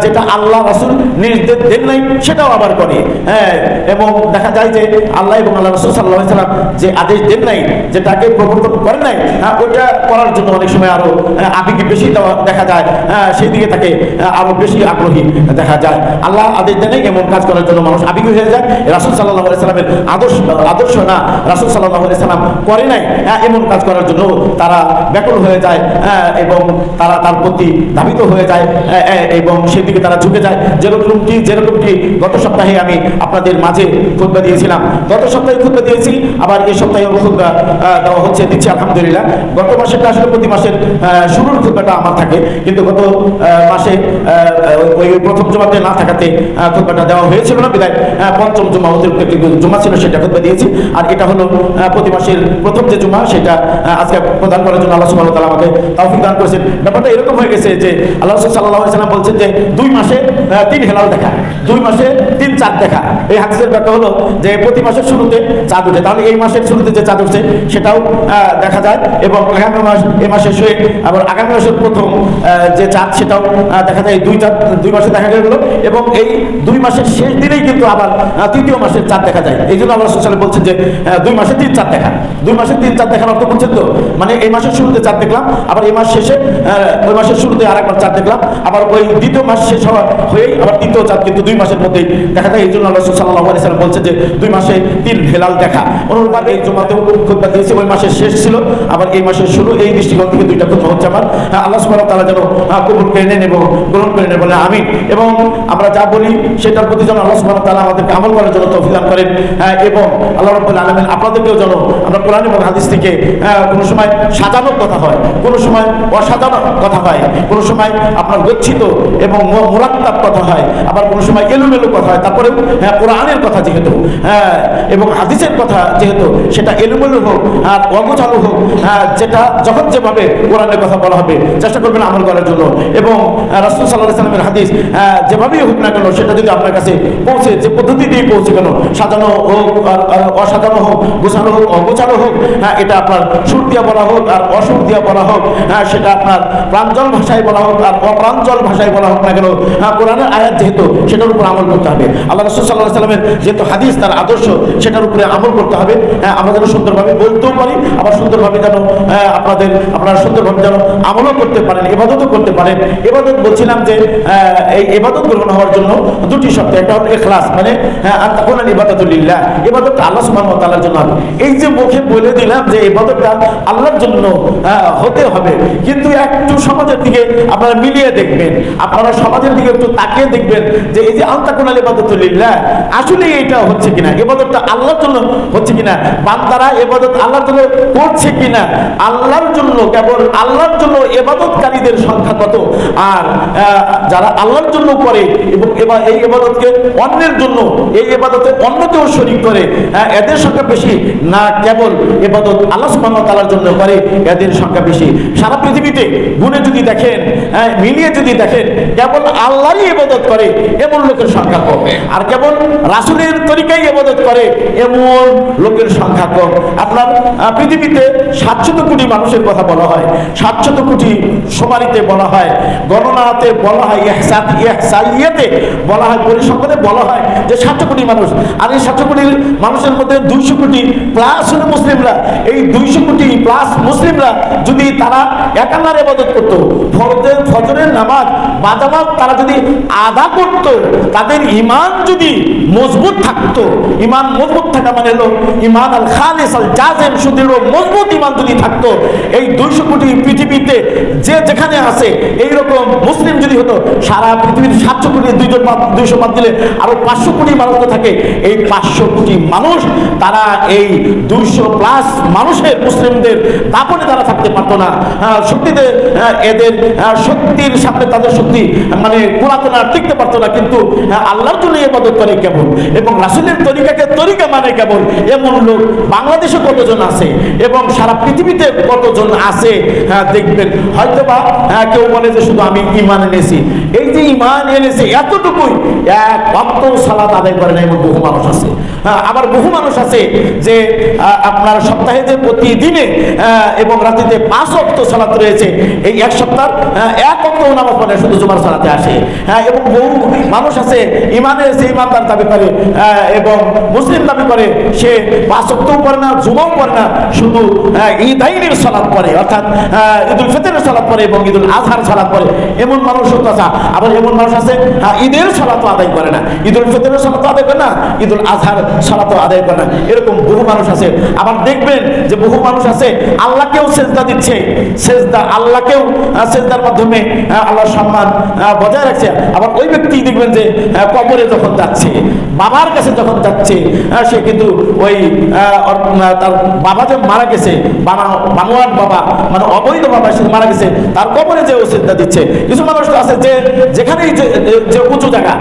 যেটা আল্লাহ রাসূল নির্দেশ দেন নাই সেটাও আবার করে। এবং দেখা যায় যে আল্লাহ এবং আল্লাহ রাসূল সাল্লাল্লাহু আলাইহি সাল্লাম যে আদেশ দেন নাই, যেটাকে প্রবর্তন করেন নাই, ওইটা করার জন্য অনেক সময় আরো আবেগী বেশি দেখা যায়, সেই দিকে তাকে আরো বেশি আগ্রহী দেখা যায়। আল্লাহ আদেশ দেন নাই এমন কাজ করার জন্য মানুষ আবেগী হয়ে যায়। রাসূল সাল্লাল্লাহু আলাইহি সাল্লামের আদর্শ না, রাসূল সাল্লাল্লাহু আলাইহি সাল্লাম করে নাই এমন কাজ করার জন্য তারা ব্যাকুল হয়ে যায়, এবং তারা তার প্রতি ধাবিত হয়ে যায়, এবং সেদিকে তারা ঝুঁকে যায়। যেরকমটি গত সপ্তাহে আমি আপনাদের মাঝে খুতবা দিয়েছিলাম, গত সপ্তাহে খুতবা দিয়েছি, আবার এই সপ্তাহে খুতবা দেওয়া দিচ্ছি আলহামদুলিল্লাহ। গত মাসেরটা আসলে প্রতি মাসের শুরুর খুতবাটা আমার থাকে, কিন্তু গত মাসে ওই প্রথম জুমাতে না থাকাতে খুতবাটা দেওয়া হয়েছিল না, বিদায় পঞ্চম জুমা অতিরিক্ত একটি জুমা ছিল, সেটা খুতবা দিয়েছি। আর এটা হলো প্রতি মাসের প্রথম যে জুমা, সেটা আজকে প্রদান করার জন্য আল্লাহ সুবহানাহু ওয়া তাআলা আমাকে তৌফিক দান করেছেন। ব্যাপারটা এরকম হয়ে গেছে যে আল্লাহ রাসূল সাল্লাল্লাহু আলাইহি ওয়াসাল্লাম বলছেন যে 2 মাসে 3 হেলাল দেখা, 2 মাসে 3 চাঁদ দেখা। এই হাদিসের ব্যাখ্যা হলো যে প্রতি মাসের শুরুতে চাঁদ ওঠে, তাহলে এই মাসের শুরুতে যে চাঁদ উঠছে সেটাও দেখা যায়, এবং আগামী মাস এই মাসের শেষে আবার আগামী মাসের প্রথম যে চাঁদ সেটাও দেখা যায়। 2 মাসে দেখা গেল, এবং এই 2 মাসের শেষ দিনেই কিন্তু আবার তৃতীয় মাসের চাঁদ দেখা যায়। এই জন্য আল্লাহ রাসূল সাল্লাল্লাহু আলাইহি ওয়াসাল্লাম বলছেন যে 2 মাসে 3 চাঁদ দেখা। 2 মাসে 3 চাঁদ দেখার অর্থ বুঝছেন তো? মানে এই মাসের শুরুতে চাঁদ দেখলাম, আবার এই মাস শেষে ওই মাসের শুরুতে আরেকবার চাঁদ দেখলাম, আবার ওই দ্বিতীয় মাস শেষ হয়েই আবার তৃতীয় চাঁদ কিন্তু 2 মাসের মধ্যেই দেখা যায়। এই জন্য আল্লাহ রাসূল সাল্লাল্লাহু আলাইহি ওয়াসাল্লাম বলছেন যে 2 মাসে 3 হেলাল দেখা। অনুরূপভাবে এই জুমাতেও খুতবা দিয়েছি, ওই মাসের শেষ ছিল, আবার এই মাসের শুরু। এই দৃষ্টিকোণ থেকে 2টা খুতবা হচ্ছে আমার। আল্লাহ সুবহানাহু ওয়া তাআলা যেন কবুল করে নেন এবং গ্রহণ করে নেন বলে আমিন। এবং আমরা যা বলি সেটার প্রতি যেন আল্লাহ সুবহানাহু ওয়া তাআলা আমাদেরকে আমল করার জন্য তৌফিক দান করেন, এবং আল্লাহ রাব্বুল আলামিন আপনাদেরকেও যেন আমরা কোরআন এবং হাদিস থেকে কোনো সময় সাজানো কথা হয়, কোনো সময় অসাজানো কথা হয়, কোনো সময় আপনার গচ্ছিত এবং মুরাত্তাব কথা হয়, আবার কোনো সময় এলোমেলো কথা হয়। তারপরে কোরআনের কথা যেহেতু এবং হাদিসের কথা যেহেতু সেটা এলোমেলো হোক আর অগোছালো হোক, যেটা যখন যেভাবে কোরআনের কথা বলা হবে চেষ্টা করবেন আমল করার জন্য। এবং রাসূল সাল্লাল্লাহু আলাইহি ওয়াসাল্লামের হাদিস যেভাবেই হোক না কেন, সেটা যদি আপনার কাছে পৌঁছে, যে পদ্ধতি দিয়ে পৌঁছে কেন, সাজানো হোক আর অসাজানো হোক, গোছানো হোক অগোছালো হোক, এটা আপনার সুর দিয়া বলা হোক আর অসুর দিয়া বলা হোক, সেটা আপনার প্রাঞ্জল ভাষায় বলা হোক আর অপ্রাঞ্জল ভাষায় বলা হোক না কেন, কোরআনের আয়াত যেহেতু সেটার উপর আমল করতে হবে। আল্লাহ রাসূল সাল্লাল্লাহু আলাইহি ওয়াসাল্লামের যেহেতু হাদিস, তার আদর্শ, সেটার উপরে আমল করতে হবে। আমরা যেন সুন্দরভাবে বলতেও পারি, আবার সুন্দরভাবে যেন আপনারা সুন্দরভাবে যেন আমলও করতে পারেন, ইবাদতও করতে পারেন। ইবাদত বলছিলাম যে এই ইবাদত গ্রহণ হওয়ার জন্য 2টি শর্ত। একটা হলো ইখলাস, মানে আনতাকুনা ইবাদাতু লিল্লাহ, ইবাদতটা আল্লাহ সুবহানাহু ওয়া তাআলার জন্য হবে। এই যে মুখে বলে দিলাম যে ইবাদতটা আল্লাহর জন্য হতে হবে, কিন্তু একটু সমাজের দিকে আপনারা মিলিয়ে দেখবেন, আপনারা সমাজের দিকে একটু তাকিয়ে দেখবেন যে এই যে আনতাকুনা ইবাদাতু লিল্লাহ, আসলে এটা হচ্ছে কিনা, ইবাদতটা আল্লাহর জন্য হচ্ছে কিনা, বান্দারা ইবাদত আল্লাহর জন্য করছে কিনা, আল্লাহর জন্য, কেবল আল্লাহর জন্য ইবাদতকারীদের সংখ্যা কত, আর যারা আল্লাহর জন্য করে এবং এই ইবাদতকে অন্যের জন্য, এই ইবাদতে অন্যকেও শরীক করে, এদের সংখ্যা বেশি না কেবল ইবাদত আল্লাহ সুবহানাহু ওয়া তাআলার জন্য করে এদের সংখ্যা বেশি? সারা পৃথিবীতে গুণে যদি দেখেন, মিলিয়ে যদি দেখেন, কেবল আল্লাহরই ইবাদত করে এমন লোকের সংখ্যা কম, আর কেবল রাসূলের তরিকায় ইবাদত করে এমন লোকের সংখ্যা কম। আপনার পৃথিবীতে 700 কোটি মানুষের কথা বলা হয়, 700 কোটি সমারিতে বলা হয়, গণনাতে বলা হয়, ইহসাইয়াতে বলা হয়, পরিসংখ্যানে বলা হয় যে 700 কোটি মানুষ। আর এই 700 কোটি মানুষের মধ্যে 200 কোটি প্লাস হলো মুসলিমরা। এই 200 কোটি প্লাস মুসলিমরা যদি তারা এক আল্লাহর ইবাদত করত, ফজরের নামাজ বাজামাত তারা যদি আদা করত, তাদের ঈমান যদি মজবুত থাকতো, ঈমান মজবুত থাকা মানে হলো ঈমান আল খালিস আল জাযিম, সুদৃঢ় মজবুত ঈমান যদি থাকতো, এই 200 কোটি পৃথিবীতে যে যেখানে আছে এইরকম মুসলিম যদি হতো, সারা পৃথিবীর 700 কোটি 200 বাদ দিলে আরো 500 কোটি মানুষ তো থাকে। এই 500 কোটি মানুষ তারা এই 200+ মানুষের মুসলিমদের দাপটে তারা থাকতে পারতো না। শক্তিতে এদের শক্তির সামনে তাদের শক্তি মানে কোলাতে না টিকতে পারতো না। কিন্তু আল্লাহর জন্য ইবাদত করে কেবল এবং রাসূলের তরিকাকে তরিকা মানে কেবল এমন লোক বাংলাদেশে কতজন আছে এবং সারা পৃথিবীতে কতজন আছে দেখবেন। হয়তোবা কেউ বলে যে শুধু আমি ঈমান এনেছি। এই যে ঈমান এনেছে এতটুকুই, এক ওয়াক্ত সালাত আদায় করে না এমন বহু মানুষ আছে। আবার বহু মানুষ আছে যে আপনার সপ্তাহে যে প্রতিদিনে এবং রাত্রিতে 5 ওয়াক্ত সালাত রয়েছে, এই এক সপ্তাহ এক ওয়াক্ত নামাজ পড়ে শুধু জুমার সালাতে আসে। এবং বহু মানুষ আছে ঈমানের সে ঈমানদার দাবি করে এবং মুসলিম দাবি করে, সে 5 ওয়াক্তও পড়ে না, জুমাও পড়ে না, শুধু ঈদাইনের সালাত পড়ে, অর্থাৎ ঈদুল ফিতরের সালাত পড়ে এবং ঈদুল আজহার সালাত পড়ে। এমন মানুষও তো আছে। আবার এমন মানুষ আছে ঈদের সালাতও আদায় করে না, ঈদুল ফিতরের সালাতও আদায় করে না, ঈদুল আজহার সালাতও আদায় করে না। এরকম বহু মানুষ আছে। আবার দেখবেন যে বহু মানুষ আছে আল্লাহকেও সেজদা দিচ্ছে, সেজদা আল্লাহকেও সেজদার মাধ্যমে আল্লাহর সম্মান বজায় রাখছে। আবার ওই ব্যক্তি দেখবেন যে কবরে যখন যাচ্ছে, বাবার কাছে যখন যাচ্ছে, সে কিন্তু ওই তার বাবা যে মারা গেছে, বানোয়াট বাবা মানে অবৈধ বাবা সে মারা গেছে, তার কবরে যে সেজদা দিচ্ছে। কিছু মানুষ তো আছে যে যেখানেই যে উঁচু জায়গা,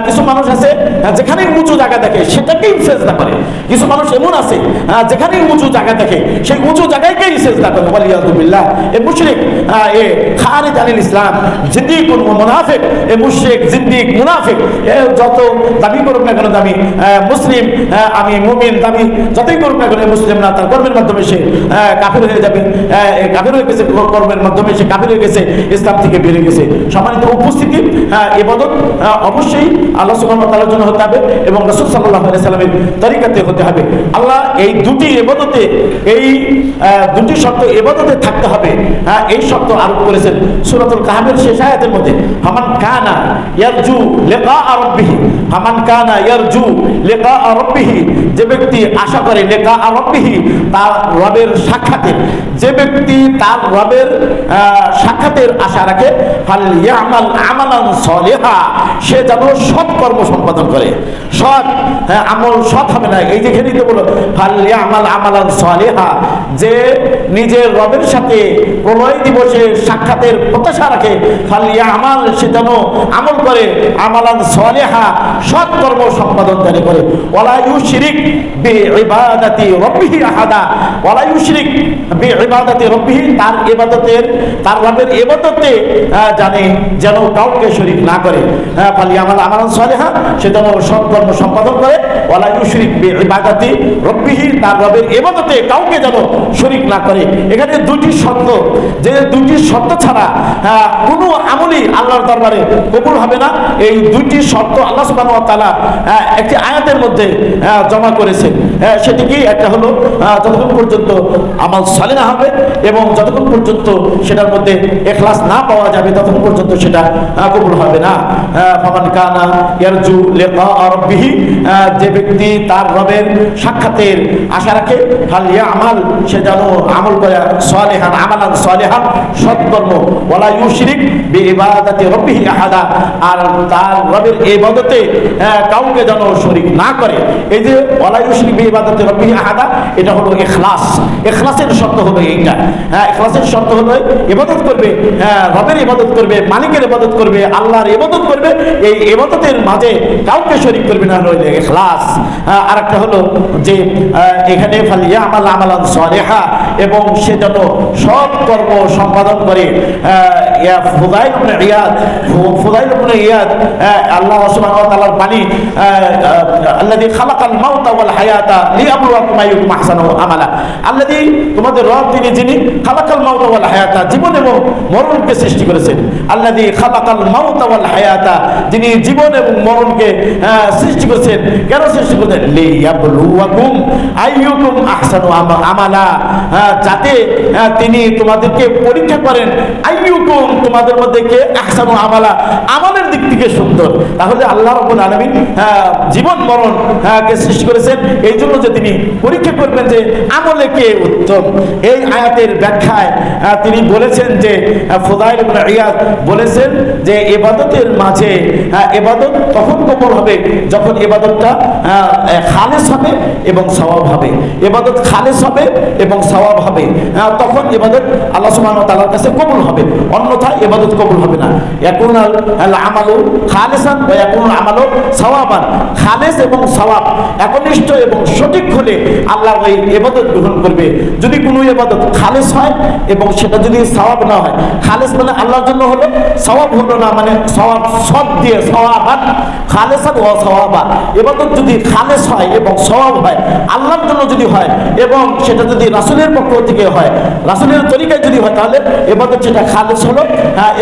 কিছু মানুষ আছে যেখানেই উঁচু জায়গা দেখে সেটাকেই সেজদা করে। কিছু মানুষ এমন আছে যেখানেই উঁচু জায়গা দেখে সেই উঁচু জায়গাকেই সেজদা করে। ওয়ালিয়াযুবিল্লাহ, এ মুশরিক, এ খারিজ আনিল ইসলাম, জিন্দিক মুনাফিক, এ মুশরিক জিন্দিক মুনাফিক, এ যত দাবি করুক না কেন দামি মুসলিম, আমি মুমিন দাবি যতই করুক না কেন মুসলিম না, তার কর্মের মাধ্যমে সে কাফির হয়ে যাবে। কাফির হয়ে গেছে, কর্মের মাধ্যমে সে কাফির হয়ে গেছে, ইসলাম থেকে বেরিয়ে গেছে। সম্মানিত উপস্থিতি, ইবাদত অবশ্যই আল্লাহ সুবহানাহু ওয়া তাআলার জন্য হতে হবে এবং রাসূল সাল্লাল্লাহু আলাইহি সাল্লামের তরিকাতে হতে হবে। আল্লাহ এই দুটি ইবাদতে, এই দুটি শর্ত ইবাদতে থাকতে হবে, এই শর্ত আরোপ করেছেন সূরাতুল কাহফের শেষ আয়াতের মধ্যে। ফামান কানা ইয়ারজু লিকা রাব্বিহি, ফামান কানা ইয়ারজু লিকা রাব্বিহি, যে ব্যক্তি আশা করে লিকা রাব্বিহি, তার রবের সাক্ষাতের, যে ব্যক্তি তার রবের সাক্ষাতের আশা রাখে, ফালইয়ামাল আমালান সলিহা, সে যেন সৎ কর্ম সম্পাদন করে। সৎ আমল সৎ হবে না, এই যেখানেই তো বলো ফালইয়ামাল আমালান সলিহা, যে নিজের রবের সাথে প্রলয় দিবসে সাক্ষাতের প্রত্যাশা রাখে, ফালইয়ামাল, সে যেন আমল করে, আমালান সলিহা, সৎ কর্ম সম্পাদনকারী করে। ওয়ালা ইউশরিক বিইবাদাতি রাব্বিহি আহাদা, ওয়ালা ইউশরিক বিইবাদাতি রাব্বিহি, তার ইবাদতের, তার রবের ইবাদতে জানে যেন কাউকে শরীক না করে। ফালইয়ামাল আমালান সলিহা, সে যেন সৎ কর্ম সম্পাদন করে। ওয়ালা ইউশরিক বিইবাদাতি রাব্বিহি, তার রবের ইবাদতে কাউকে যেন শরীক না করে। এখানে দুটি শর্ত, যে দুটি শর্ত ছাড়া কোনো আমলই আল্লাহর দরবারে কবুল হবে না। এই দুটি শর্ত আল্লাহ সুবহানাহু ওয়া তাআলা একটি আয়াতের মধ্যে জমা করেছে। সেটি কি? একটা হলো যতক্ষণ পর্যন্ত আমল সালেহ না হবে এবং যতক্ষণ পর্যন্ত সেটার মধ্যে ইখলাস না পাওয়া যাবে ততক্ষণ পর্যন্ত সেটা কবুল হবে না। ফামান কানা ইয়ারজু লিকা রাব্বিহি, যে ব্যক্তি তার রবের সাক্ষাতের আশা রাখে, ফালইয়ামাল, সে যেন আমল করে, সলিহান আমালান সলিহান, সৎকর্ম। ওয়ালা ইউশরিক বিইবাদাতি রাব্বিহি আহাদা, আর তার রবের ইবাদতে কাউকে যেন শরীক না করে। এই যে ওয়ালা ইউশরিক বিইবাদাতি রাব্বিহি আহাদা, এটা হলো ইখলাস। ইখলাসের শর্ত হলো এইটা। ইখলাসের শর্ত হলো ইবাদত করবে, রবের ইবাদত করবে, মালিকের ইবাদত করবে, আল্লাহর ইবাদত করবে, এই ইবাদতের মাঝে কাউকে শরীক করবে না, হলো ইখলাস। আরেকটা হলো যে এখানে ফালইয়ামাল আমালান সলিহা, এবং সে যেন সৎ কর্ম সম্পাদন করে। ফুদাইল ইবনে ইয়াদ, আল্লাহ সুবহানাহু ওয়া তাআলার বাণী, আল্লাযী খালাকাল মাউতা ওয়াল হায়াতা লিয়াবলুয়াকুম আইয়ুকুম আহসানু আমালা, আল্লাযী, তোমাদের রব তিনি যিনি খালাকাল মাউতা ওয়াল হায়াতা, জীবন এবং মরণকে সৃষ্টি করেছেন। আল্লাযী খালাকাল মাউতা ওয়াল হায়াতা, যিনি জীবন এবং মরণকে সৃষ্টি করেছেন। কেন সৃষ্টি করেছেন? লিয়াবলুয়াকুম আইয়ুকুম আহসানু আমালা, যাতে তিনি তোমাদেরকে পরীক্ষা করেন। আইয়ুকুম, তোমাদের মধ্যে কে আহসানু আমালা, আমালের দিক থেকে সুন্দর। তাহলে আল্লাহ রাব্বুল আলামিন জীবন মরণ কে সৃষ্টি করেছেন এই জন্য যে তিনি পরীক্ষা করবেন যে আমলে কে উত্তম। এই আয়াতের ব্যাখ্যায় তিনি বলেছেন যে ফুদাইল ইবনে ইয়াদ বলেছেন যে ইবাদতের মাঝে ইবাদত তখন কবুল হবে যখন ইবাদতটা খালেস হবে এবং সওয়াব হবে। ইবাদত খালেস হবে এবং সওয়াব হবে, তখন ইবাদত আল্লাহ সুবহানাহু ওয়া তাআলার কাছে কবুল হবে, অন্যথায় ইবাদত কবুল হবে না। ইয়াকুন আল আমালু খালিসান ওয়া ইয়াকুন আল আমালু সওয়াবান, খালেস এবং সওয়াব একনিষ্ঠ এবং সঠিক হলে আল্লাহ ওই ইবাদত গ্রহণ করবে। যদি কোনো ইবাদত খালেস হয় এবং সেটা যদি সওয়াব না হয়, খালেস মানে আল্লাহর জন্য হলো, সওয়াব হলো না মানে সওয়াব সব দিয়ে সওয়াবান খালেসান ওয়া সওয়াবা, ইবাদত যদি খালেস হয় এবং সওয়াব হয় আল্লাহর জন্য যদি হয় এবং সেটা যদি রাসূলের পক্ষ থেকে হয়, রাসূলের তরিকায় যদি হয়, তাহলে ইবাদত সেটা খালেস হলো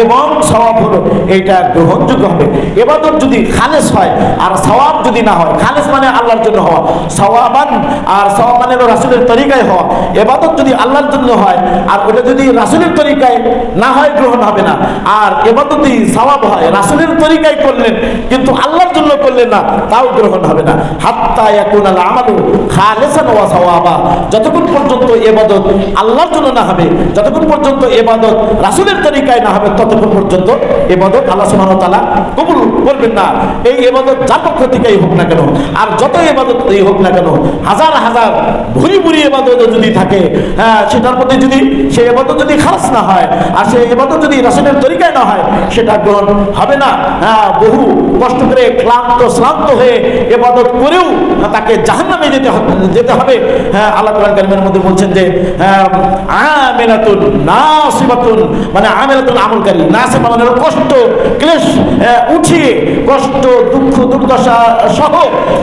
এবং সওয়াব হলো, এইটা গ্রহণযোগ্য হবে। ইবাদত যদি খালেস হয় আর সওয়াব যদি না হয়, খালেস মানে আল্লাহর জন্য হওয়া, সওয়াবান আর সওয়াব মানে রাসূলের তরিকায় হওয়া, ইবাদত যদি আল্লাহর জন্য হয় আর ওটা যদি রাসূলের তরিকায় না হয় গ্রহণ হবে না। আর ইবাদত যদি সওয়াব হয় রাসূলের তরিকায় করলেন কিন্তু আল্লাহর জন্য করলেন না, তাও গ্রহণ হবে না। হাত্তা ইয়াকুনাল আমালু খালিসান ওয়া সওয়াবা, যতক্ষণ পর্যন্ত ইবাদত আল্লাহর জন্য না হবে, যতক্ষণ পর্যন্ত ইবাদত রাসূলের তরিকায় না হবে, ততক্ষণ পর্যন্ত ইবাদত আল্লাহ সুবহানাহু ওয়া তাআলা কবুল করবেন না। এই ইবাদত যার পক্ষ থেকেই হোক না কেন, আর যত ইবাদতই হোক না কেন, হাজার হাজার ভুরি ভুরি ইবাদত যদি থাকে, সেটার প্রতি যদি সেই ইবাদত যদি খালাস না হয় আর সেই ইবাদত যদি রাসূলের তরিকায় না হয়, সেটা গ্রহণ হবে না। বহু কষ্ট করে শ্রান্ত হয়ে ইবাদত করেও তাকে জাহান্নামে যেতে হবে। আল্লাহ কোরআন কারীমের মধ্যে বলছেন যে আমিলাতুন নাসিবাতুন, মানে আমিলাতুন আমলকারী, নাসিবা মানে কষ্ট ক্লেশ উঠিয়ে কষ্ট দুঃখ দুর্দশা সহ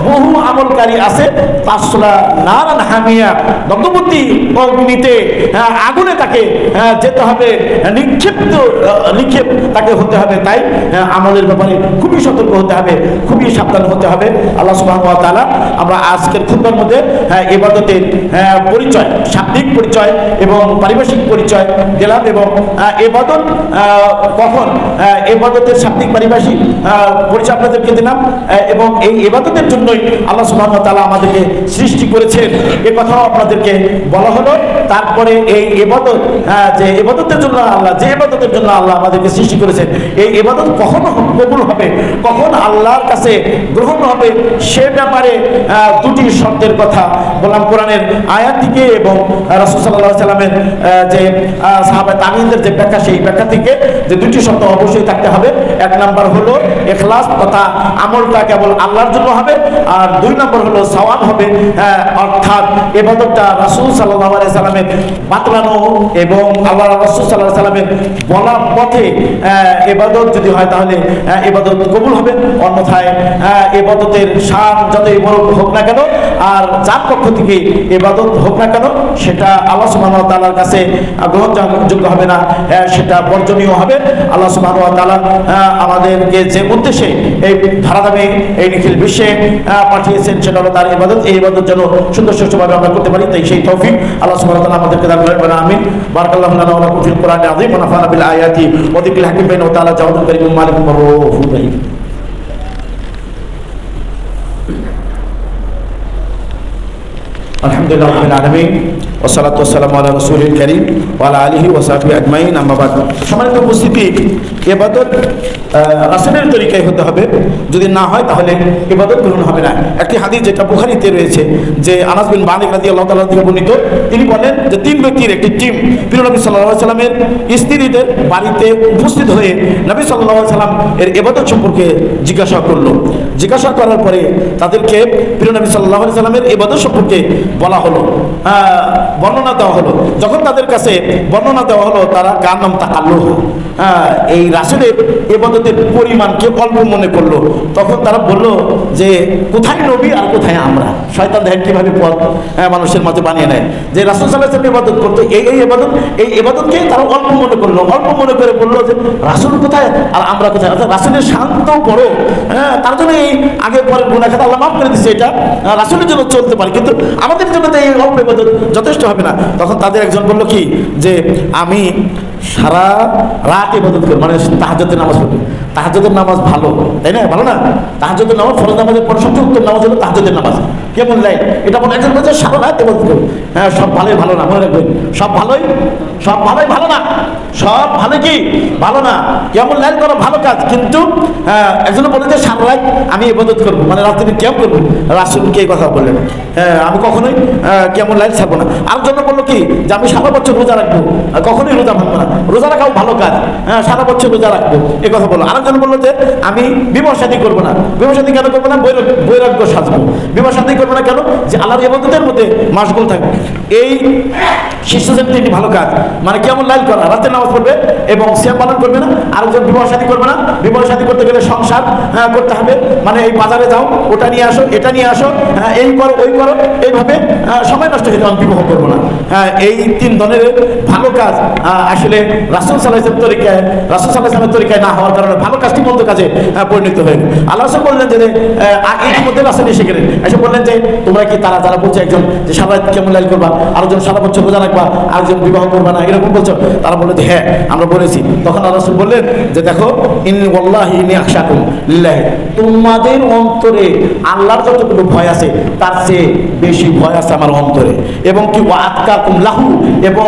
বহু আমলকারী আছে, তাসলা নারান হামিয়া, দগ্ধবতী অগ্নিতে আগুনে তাকে যেতে হবে, নিক্ষেপ তাকে হতে হবে। তাই আমলের ব্যাপারে খুবই সতর্ক হতে হবে, খুবই সাবধান হতে হবে। আল্লাহ সুবহানাহু ওয়া তাআলা আমরা আজকের খুতবার মধ্যে ইবাদতের পরিচয়, শাব্দিক পরিচয় এবং পারিভাষিক পরিচয় দিলাম, এবং ইবাদত কখন, ইবাদতের শাব্দিক পারিভাষিক পরিচয় আপনাদেরকে দিলাম, এবং এই ইবাদতের জন্যই আল্লাহ সুবহানাহু ওয়া তাআলা আমাদেরকে সৃষ্টি করেছেন এ কথাও আপনাদেরকে বলা হলো। তারপরে এই ইবাদত, যে ইবাদতের জন্য আল্লাহ, যে ইবাদতের জন্য আল্লাহ আমাদেরকে সৃষ্টি করেছেন, এই ইবাদত কখন কবুল হবে, কখন আল্লাহর কাছে গ্রহণ হবে, সে ব্যাপারে দুটি শর্তের কথা বললাম কোরআনের আয়াত থেকে এবং রাসূল সাল্লাল্লাহু আলাইহি সাল্লামের যে সাহাবা তাবিঈনদের যে ব্যাখ্যা, সেই ব্যাখ্যা থেকে যে দুটি শর্ত অবশ্যই থাকতে হবে। এক নাম্বার হলো ইখলাস, তথা আমলটা কেবল আল্লাহর জন্য হবে, আর দুই নম্বর হলো সওয়াব হবে, অর্থাৎ ইবাদতটা রাসূল সাল্লাল্লাহু আলাইহি সাল্লামের বাতলানো এবং আল্লাহ রাসূল সাল্লাল্লাহু আলাইহি সাল্লামের বলা পথে ইবাদত যদি হয় তাহলে ইবাদত কবুল হবে, অন্যথায় ইবাদতের শান যতই বড় হোক না কেন আর যার পক্ষ থেকে ইবাদত হোক না কেন, সেটা আল্লাহ সুবহানাহু ওয়া তাআলার কাছে গ্রহণযোগ্য হবে না, সেটা বর্জনীয় হবে। আল্লাহ সুবহানাহু ওয়া তাআলা আমাদেরকে যে উদ্দেশ্যে এই ধারাধামে এই নিখিল বিশ্বে পাঠিয়েছেন সেটা হলো তার ইবাদত। এই ইবাদত যেন সুন্দর সুষ্ঠুভাবে আমরা করতে পারি, তাই সেই তৌফিক আল্লাহ সুবহানাহু ওয়া তাআলা আমাদেরকে দান করেন। আমিন। বারাকাল্লাহু লানা ওয়া লাকুম ফিল কুরআনিল আযীম ওয়া নাফা'না বিল আয়াতি ওয়া যিকরিল হাকীম বাইনাহু তাআলা জাওয়াদুল কারীমুল মালিকুর রাউফুর রহিম। আলহামদুলিল্লাহ রাব্বিল আলামিন ওয়া সালাতু ওয়া সালামু আলা রাসূলিল কারীম ওয়া আলা আলিহি ওয়া সাহবিহি আজমাইন, আম্মা বাদ। সম্মানিত উপস্থিতি, ইবাদত রাসূলের তরিকায় হতে হবে, যদি না হয় তাহলে ইবাদত গ্রহণ হবে না। একটি হাদিস যেটা বুখারীতে রয়েছে, যে আনাস বিন মালিক রাদিয়াল্লাহু তাআলা থেকে বর্ণিত, তিনি বলেন যে তিন ব্যক্তির একটি টিম প্রিয় নবী সাল্লাল্লাহু আলাইহি সাল্লামের স্ত্রীদের বাড়িতে উপস্থিত হয়ে নবী সাল্লাল্লাহু আলাইহি সাল্লাম এর ইবাদত সম্পর্কে জিজ্ঞাসা করলো। জিজ্ঞাসা করার পরে তাদেরকে প্রিয় নবী সাল্লাল্লাহু আলাইহি সাল্লামের ইবাদত সম্পর্কে বলা হলো, বর্ণনা দেওয়া হলো। যখন তাদের কাছে বর্ণনা দেওয়া হলো, তারা কার নাম তাকাল্লুহ, এই রাসূলের ইবাদতের পরিমাণকে অল্প মনে করলো। তখন তারা বলল যে কোথায় নবী আর কোথায় আমরা। শয়তান দেখেন কিভাবে পথ মানুষের মাঝে বানিয়ে নেয়, যে রাসূল সাল্লাল্লাহু আলাইহি ওয়াসাল্লাম ইবাদত করতে এই ইবাদতকে তারা অল্প মনে করলো। অল্প মনে করে বললো যে রাসূল কোথায় আর আমরা কোথায়। অর্থাৎ রাসূলের শান্ত বড়, তার জন্য এই আগের পরের গুনাহ খাতা আল্লাহ মাফ করে দিচ্ছে, এটা রাসূলের জন্য চলতে পারে, কিন্তু আমাদের জন্য তো এই অল্প ইবাদত যথেষ্ট হবে না। তখন তাদের একজন বলল কি, যে আমি সারা রাত ইবাদত করবে, মানে তাহাজ্জুদের নামাজ পড়বে। তাহাজ্জুদের নামাজ ভালো, তাই না? ভালো না? তাহাজ্জুদের নামাজ ফরজ নামাজের পর সবচেয়ে উত্তম নামাজ হলো তাহাজ্জুদের নামাজ। কেমন লাইন এটা বলে একজন বলছে সারা রাত ইবাদত করবে। হ্যাঁ, সব ভালোই ভালো না, মনে রাখবেন, সব ভালোই ভালো না, সব ভালো কি ভালো না। কেমন লাইন করা ভালো কাজ, কিন্তু একজন বলে যে সারা রাত আমি ইবাদত করবো, মানে রাত্রি কেমন করবো। রাসূলকে এই কথা বললেন, আমি কখনোই কেমন লাইন ছাড়বো না। আরেকজন বললো কি যে আমি সারা বছর রোজা রাখবো, কখনোই রোজা ভাঙবো না। রোজা রাখাও ভালো কাজ, সারা বছর রোজা রাখবো, এ কথা বললো। আরেকজন বললো যে আমি বিবাহ শাদী করবো না। বিবাহ শাদী কেন করবো না? বৈরাগ্য সাজবো। বিবাহ শাদী করবো না কেন? যে আল্লাহর ইবাদতের মধ্যে মাশগুল থাকবে। এই শীর্ষ তিনটি ভালো কাজ, মানে কেমন লাইল করা, রাতের নামাজ পড়বে এবং সিয়াম পালন করবে না। আরেকজন বিবাহ শাদী করবে না। বিবাহ শাদী করতে গেলে সংসার করতে হবে, মানে এই বাজারে যাও, ওটা নিয়ে আসো, এটা নিয়ে আসো, এই করো ওই করো, এইভাবে সময় নষ্ট হয়ে যাবে, আমি বিবাহ করবো না। এই তিন ধরনের ভালো কাজ আসলে রাসূল সাল্লাল্লাহু আলাইহি ওয়াসাল্লামের তরিকায় না হওয়ার কারণে ভালো কাজটি মন্দ কাজে পরিণত হয়ে গেল। আল্লাহ রাসূল বললেন যে এর মধ্যে রাসূল এসে গেলেন, এসে বললেন যে তোমরা কি যারা বলছে একজন যে সারা রাত কেমন লাইল করবা, আরেকজন সারা বছর রোজা রাখবা, আরেকজন বিবাহ করবা না, এরকম বলছো। তারা বললো যে হ্যাঁ আমরা বলেছি। তখন আল্লাহ রাসূল বললেন যে দেখো, ইন্নী ওয়াল্লাহি ইন্নী আখশাকুম লিল্লাহি, তোমাদের অন্তরে আল্লাহর যতগুলো ভয় আছে তার চেয়ে বেশি ভয় আছে আমার অন্তরে, এবং কি ওয়া আতকাকুম লাহু, এবং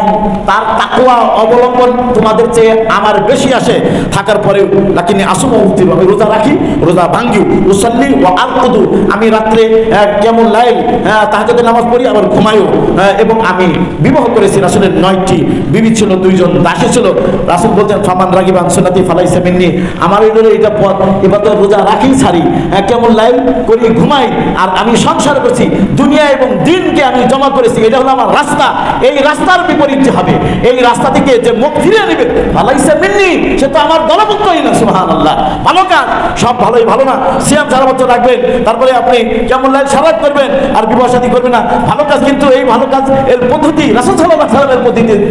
তার তাকওয়া অবলম্বন তোমাদের চেয়ে আমার বেশি আসে থাকার পরেও লাকিনি আসুমা উফতির, আমি রোজা রাখি, রোজা ভাঙ্গি, উসাল্লি ওয়া আরকুদু, আমি রাত্রে কেমন লাইল তাহাজ্জুদের নামাজ পড়ি, আবার ঘুমাইও, এবং আমি বিবাহ করেছি। রাসূলের 9টি বিবি ছিল, 2জন দাসী ছিল। রাসূল বলতেন ফামান রাগিবা আন সুন্নতি ফালাইসা মিন্নি, আমার এটা পথ, এবার তো রোজা রাখি ছাড়ি, কেমন লাইল করি, ঘুমাই, আর আমি সংসার করছি, দুনিয়া এবং দিনকে আমি জমা করেছি, এটা হলো আমার রাস্তা। এই রাস্তার বিপরীত যে হবে, এই রাস্তা থেকে যে মুখ ফিরিয়ে নেবে ফালাইসা মিন্নি, সে তো আমার দলভুক্তই না। সুবহানাল্লাহ। ভালো কাজ সব ভালোই ভালো না। সিয়াম সারা বছর রাখবেন, তারপরে আপনি কেমন লাইল সারাত করবেন, আর বিবাহ শাদী করবেন না, ভালো কাজ, কিন্তু এই ভালো কাজ এর পদ্ধতি রাসূল সাল্লাল্লাহু আলাইহি ওয়াসাল্লামের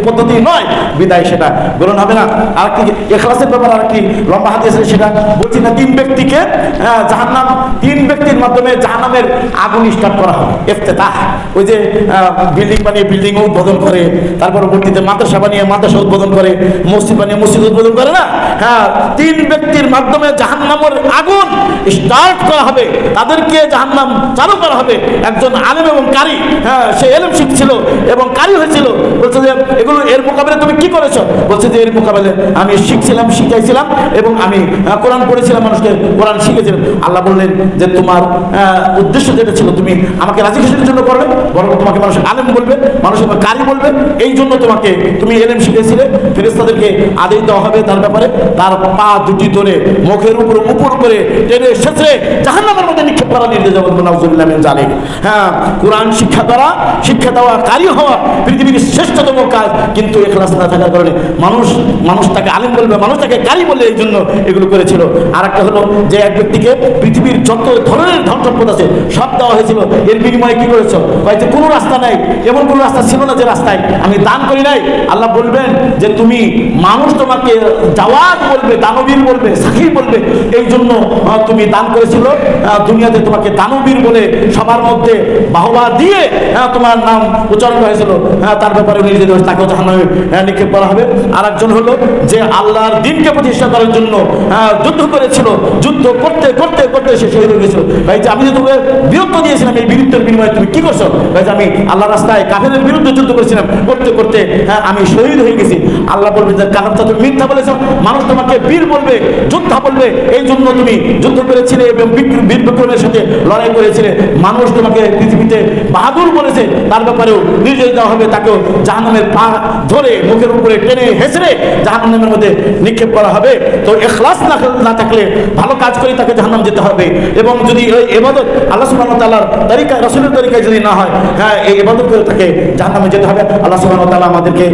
পদ্ধতি নয়, বিদায় সেটা গ্রহণ হবে না। আর কি ইখলাসের ব্যাপার, আর কি লম্বা হাদিস আছে, সেটা বলছি না। 3 ব্যক্তিকে জাহান্নাম, 3 ব্যক্তির মাধ্যমে জাহান্নামের আগুন স্টার্ট করা হবে। ইফতিতাহ, ওই যে বিল্ডিং বানিয়ে বিল্ডিং উদ্বোধন করে, তারপর পরবর্তীতে মাদ্রাসা বানিয়ে মাদ্রাসা উদ্বোধন করে, মসজিদ বানিয়ে মসজিদ উদ্বোধন করে না। 3 ব্যক্তির মাধ্যমে জাহান্নামের আগুন স্টার্ট করা হবে, তাদেরকে জাহান্নাম চালু করা হবে। একজন আলেম এবং কারি, সে ইলম শিখছিল এবং কারি হয়েছিল। বলছে যে এগুলো এর মোকাবিলায় তুমি কি করেছো? বলছে যে এর মোকাবিলায় আমি শিখছিলাম, শিখাইছিলাম, এবং আমি কোরআন পড়েছিলাম, মানুষকে কোরআন শিখেছিলাম। আল্লাহ বললেন যে তোমার উদ্দেশ্য যেটা ছিল, তুমি আমাকে রাজি খুশির জন্য করবে, বরং তোমাকে মানুষ আলেম বলবে, মানুষ কারি বলবে, এই জন্য তুমি ইলম শিখেছিলে। ফেরেশতাদেরকে আদেশ দেওয়া হবে তার ব্যাপারে, তার পা দুটি ধরে মুখের উপর করে টেনে শেষে জাহান্নামের মধ্যে নিক্ষেপ করা নির্দেশ দেওয়া। নাউযুবিল্লাহ মিন যালিক। কোরআন শিক্ষা দেওয়া কারি হওয়া পৃথিবীর শ্রেষ্ঠতম কাজ, কিন্তু ইখলাস না থাকার কারণে মানুষ তাকে আলেম বলবে, মানুষ তাকে কারি বলে, এই জন্য এগুলো করেছিল। আর একটা হলো যে এক ব্যক্তিকে পৃথিবীর যত ধরনের ধন সম্পদ আছে সব দেওয়া হয়েছিল, এর বিনিময়ে কি করেছ? হয়তো কোনো রাস্তা নাই, এমন কোনো রাস্তা ছিল না যে রাস্তায় আমি দান করি নাই। আল্লাহ বলবেন যে তুমি, মানুষ তোমাকে জাওয়াদ বলবে, দানবীর বলবে, সাখী বলবে, এই জন্য তুমি দান করেছিল। দুনিয়াতে তোমাকে দানবীর বলে সবার মধ্যে বাহবা দিয়ে তোমার নাম উচ্চারণ হয়েছিল, তার ব্যাপারে নিজে তাকেও জাহান্নামে নিক্ষেপ করা হবে। আর একজন হলো যে আল্লাহর দ্বীনকে প্রতিষ্ঠা করার জন্য যুদ্ধ করেছিল, যুদ্ধ করতে করতে করতে সে শহীদ হয়ে গেছিল। ভাই যে আমি যে তোমাকে বীরত্ব দিয়েছিলাম, এই বীরত্বের বিনিময়ে তুমি কি করছো? ভাই যে আমি আল্লাহ রাস্তায় কাফেরের বিরুদ্ধে যুদ্ধ করেছিলাম, করতে করতে আমি শহীদ হয়ে গেছি। আল্লাহ বলবে যে কারণটা তুমি মিথ্যা বলেছো, মানুষ তোমাকে বীর বলবে, যোদ্ধা বলবে, এই জন্য তুমি যুদ্ধ করেছিলে এবং বীর বিক্রমের সাথে লড়াই করেছিলে। মানুষ তোমাকে পৃথিবীতে বাহাদুর বলেছে, তার ব্যাপারেও নির্দেশ দেওয়া হবে, তাকেও জাহান্নামের পা ধরে মুখের উপরে টেনে হেসড়ে জাহান্নামের মধ্যে নিক্ষেপ করা হবে। তো ইখলাস না থাকলে, ভালো কাজ করে তাকে জাহান্নাম যেতে হবে। এবং যদি এই ইবাদত আল্লাহ সুবহানাহু ওয়া তাআলার তরিকায়, রাসূলের তরিকায় যদি না হয়, এই ইবাদত করে তাকে জাহান্নামে যেতে হবে। আল্লাহ সুবহানাহু ওয়া তাআলা আমাদেরকে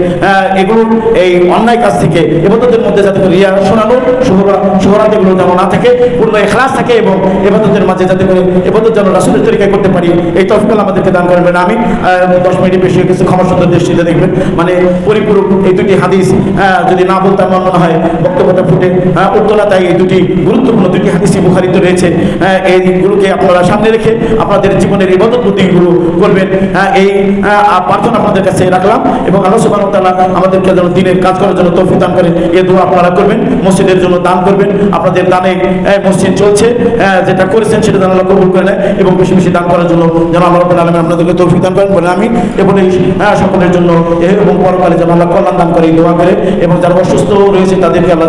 এগুলো, এই অন্যায় কাজ থেকে ইবাদতের মধ্যে যাতে করে রিয়া, শোনানো, শুহরাত এগুলো যেন না থাকে, পূর্ণ ইখলাস থাকে, এবং ইবাদতের মাঝে যাতে করে ইবাদত যেন রাসূলের তরিকায় করতে পারি, এই তৌফিক আমাদেরকে দান করবেন। আমি 10 মিনিট বেশি কিছু ক্ষমা সুন্দর দৃষ্টিতে দেখবেন, মানে পরিপূরক এই 2টি হাদিস যদি না বলতাম মনে হয় বক্তব্যটা ফুটে উঠতো না। তাই এই 2টি গুরুত্বপূর্ণ 2টি হাদিসই বুখারীতে রয়েছে। এইগুলোকে আপনারা সামনে রেখে আপনাদের জীবনের ইবাদত বুদ্ধিগুলো করবেন। এই প্রার্থনা আপনাদের কাছে রাখলাম এবং আল্লাহ সুবহানাহু ওয়া তাআলা আমাদেরকে যেন দ্বীনের কাজ করার জন্য তৌফিক দান করেন। এই দোয়া আপনারা করবেন, মসজিদের জন্য দান করবেন, আপনাদের দানে মসজিদ চলছে, যেটা করেছেন সেটা যেন আল্লাহ কবুল করে নেয় এবং বেশি বেশি দান করার জন্য যেন আল্লাহ রাব্বুল আলামিন আপনাদেরকে তৌফিক দান করেন বলে আমি এবং এই সকলের জন্য এবং পরকালে যেন আল্লাহ কল্যাণ দান করে এই দোয়া করে এবং যারা অসুস্থ রয়েছে তাদেরকে আল্লাহ